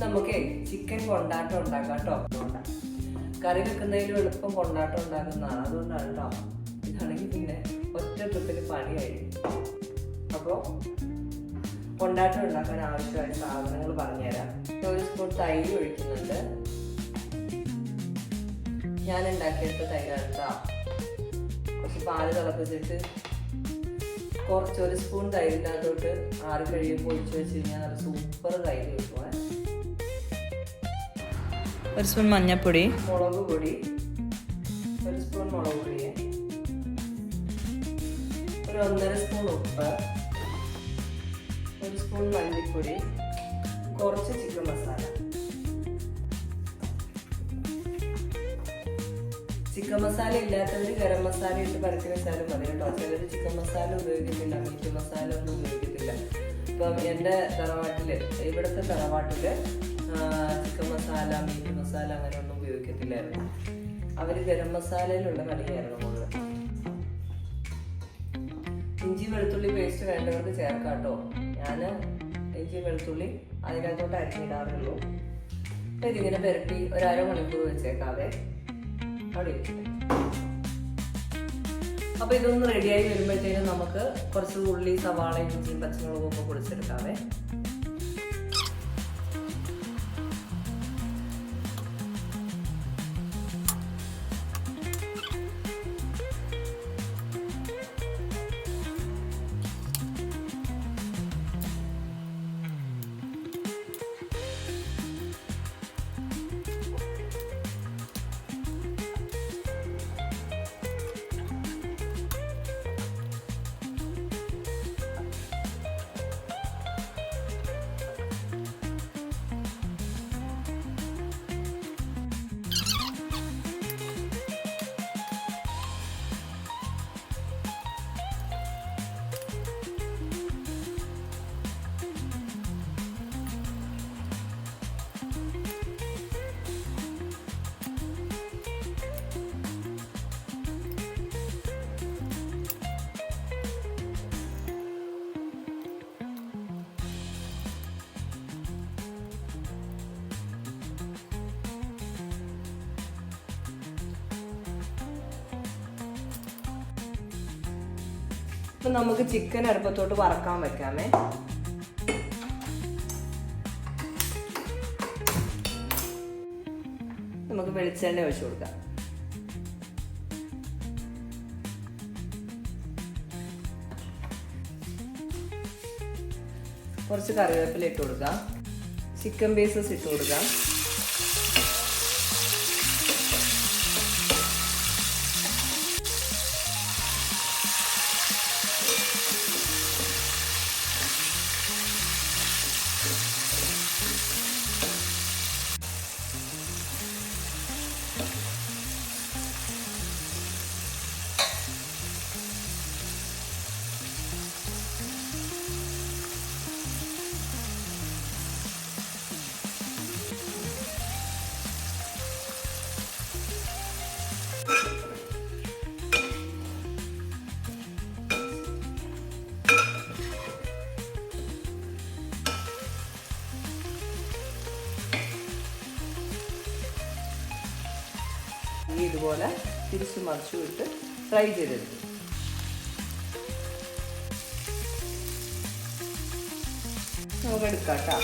നമുക്ക് ചിക്കൻ കൊണ്ടാട്ടം ഉണ്ടാക്കാം കേട്ടോ. കറി വെക്കുന്നതിലും എളുപ്പം കൊണ്ടാട്ടം ഉണ്ടാക്കുന്നതാണ്, അതുകൊണ്ടാണ് കേട്ടോ. ഇതാണെങ്കിൽ പിന്നെ ഒറ്റ ട്രിപ്പിൽ പണി കഴിയും. അപ്പോൾ കൊണ്ടാട്ടം ഉണ്ടാക്കാൻ ആവശ്യമായ സാധനങ്ങൾ പറഞ്ഞുതരാം. 1 സ്പൂൺ തൈര് ഒഴിക്കുന്നുണ്ട്. ഞാൻ ഉണ്ടാക്കിയെടുത്ത തൈരാണ് കേട്ടോ. കുറച്ച് പാല് തിളപ്പിച്ചിട്ട് കുറച്ച് 1 സ്പൂൺ തൈരിനകത്തോട്ട് ആറി കഴിയുമ്പോൾ ഒഴിച്ച് വെച്ച് കഴിഞ്ഞാൽ നല്ല സൂപ്പർ തൈര് കിട്ടുമേ. 1 സ്പൂൺ മഞ്ഞൾപ്പൊടി, മുളക് പൊടി 1 സ്പൂൺ മുളക് പൊടി, ഒരു 1.5 സ്പൂൺ ഉപ്പ്, 1 സ്പൂൺ മല്ലിപ്പൊടി, കുറച്ച് ചിക്കൻ മസാല. ചിക്കൻ മസാല ഇല്ലാത്തവർ ഗരം മസാല ഇട്ട് പരത്തി വെച്ചാലും മതി കേട്ടോ. ചിലർ ചിക്കൻ മസാല ഉപയോഗിക്കുന്നില്ല, മീറ്റ് മസാല ഒന്നും ഉപയോഗിക്കത്തില്ല. ഇപ്പം എൻ്റെ ഇവിടുത്തെ തറവാട്ടില് ചിക്കൻ മസാല, മീറ്റ് മസാല അങ്ങനെ ഒന്നും ഉപയോഗിക്കത്തില്ലായിരുന്നു. അവർ ഗരം മസാലയിലുള്ള കളിയായിരുന്നു കൂടുതൽ. ഇഞ്ചി വെളുത്തുള്ളി പേസ്റ്റ് വേണ്ടവർക്ക് ചേർക്കാം കേട്ടോ. ഞാൻ ഇഞ്ചി വെളുത്തുള്ളി അതിനകത്തോട്ട് അരിഞ്ഞിടാറുള്ളൂ. അപ്പം ഇതിങ്ങനെ പുരട്ടി ഒരു അരമണിക്കൂർ വെച്ചേക്കാതെ അവിടെ ഇരിക്കും. അപ്പോൾ ഇതൊന്ന് റെഡിയായി വരുമ്പോഴത്തേനും നമുക്ക് കുറച്ച് ഉള്ളി, സവാളയും ഇഞ്ചിയും പച്ചമുളകും ഒക്കെ പൊടിച്ചെടുക്കാവേ. ഇപ്പം നമുക്ക് ചിക്കൻ അടുപ്പത്തോട്ട് വറക്കാൻ വെക്കാമേ. നമുക്ക് വെളിച്ചെണ്ണ ഒഴിച്ചു കൊടുക്കാം. കുറച്ച് കറിവേപ്പില ഇട്ട് കൊടുക്കാം. ചിക്കൻ പീസസ് ഇട്ട് കൊടുക്കാം. ഇതുപോലെ തിരിച്ചു മറിച്ചു വിട്ട് ഫ്രൈ ചെയ്തെടുക്കും. നമുക്ക് എടുക്കാം കേട്ടോ.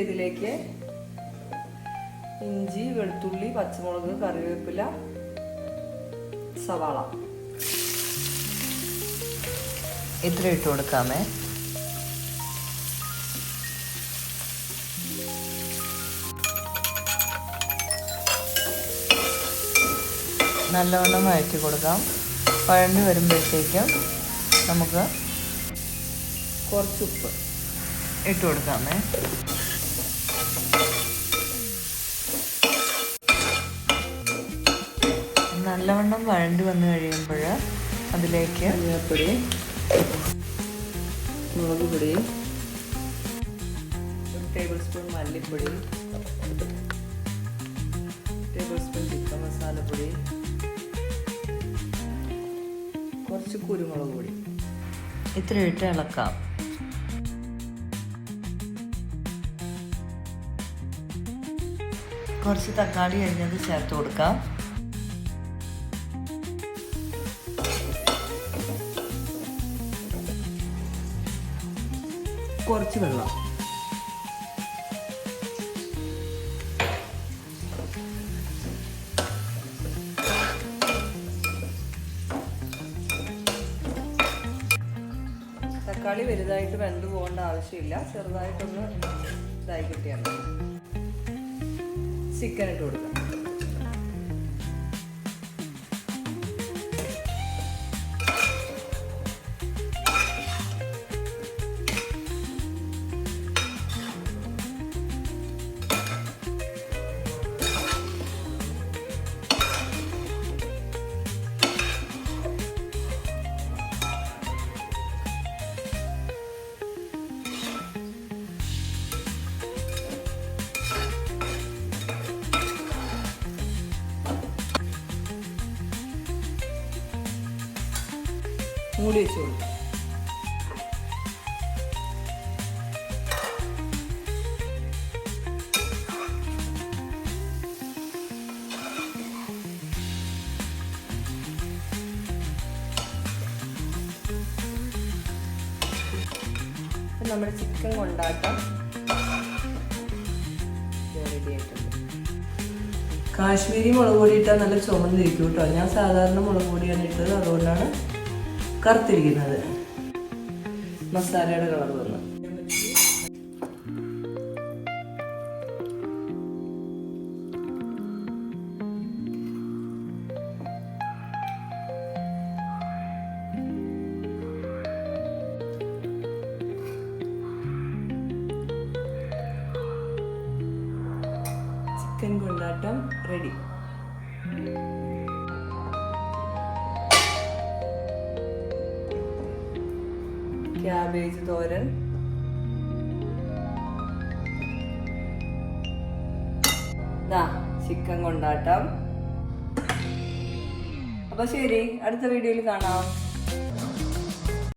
ഇതിലേക്ക് ഇഞ്ചി, വെളുത്തുള്ളി, പച്ചമുളക്, കറിവേപ്പില, സവാള ഇത്ര ഇട്ട് കൊടുക്കാമേ. നല്ലവണ്ണം വഴറ്റി കൊടുക്കാം. വഴണ്ടി വരുമ്പോഴത്തേക്കും നമുക്ക് കുറച്ച് ഉപ്പ് ഇട്ട് കൊടുക്കാമേ. നല്ലവണ്ണം വഴണ്ടി വന്നു കഴിയുമ്പോൾ അതിലേക്ക് മഞ്ഞൾപ്പൊടി, മുളക് പൊടി, 1 ടേബിൾ സ്പൂൺ മല്ലിപ്പൊടി, 1 ടേബിൾ സ്പൂൺ ചിക്കൻ മസാലപ്പൊടി, കുറച്ച് കുരുമുളക് പൊടി ഇത്ര ഇട്ട് ഇളക്കാം. കുറച്ച് തക്കാളി അരിഞ്ഞത് ചേർത്ത് കൊടുക്കാം. കുറച്ച് വെള്ളം, തക്കാളി വലുതായിട്ട് വെന്ത് പോകേണ്ട ആവശ്യമില്ല, ചെറുതായിട്ടൊന്ന് ഇതായി കിട്ടിയാൽ മതി. ചിക്കൻ ഇട്ട് കൊടുക്കാം. മൂടി വെച്ച് കൊടുക്കും. നമ്മുടെ ചിക്കൻ കൊണ്ടാട്ടം റെഡി ആയിട്ടുണ്ട്. കാശ്മീരി മുളക് പൊടി ഇട്ടാൽ നല്ല ചുമന്നിരിക്കും കേട്ടോ. ഞാൻ സാധാരണ മുളക് പൊടിയാണ് ഇട്ടത്, അതുകൊണ്ടാണ് കറുത്തിരിക്കുന്നത്. മസാലയുടെ കളർ വന്ന് ചിക്കൻ കൊണ്ടാട്ടം റെഡി. ക്യാബേജ് തോരൻ, ചിക്കൻ കൊണ്ടാട്ടം. അപ്പൊ ശരി, അടുത്ത വീഡിയോയിൽ കാണാം.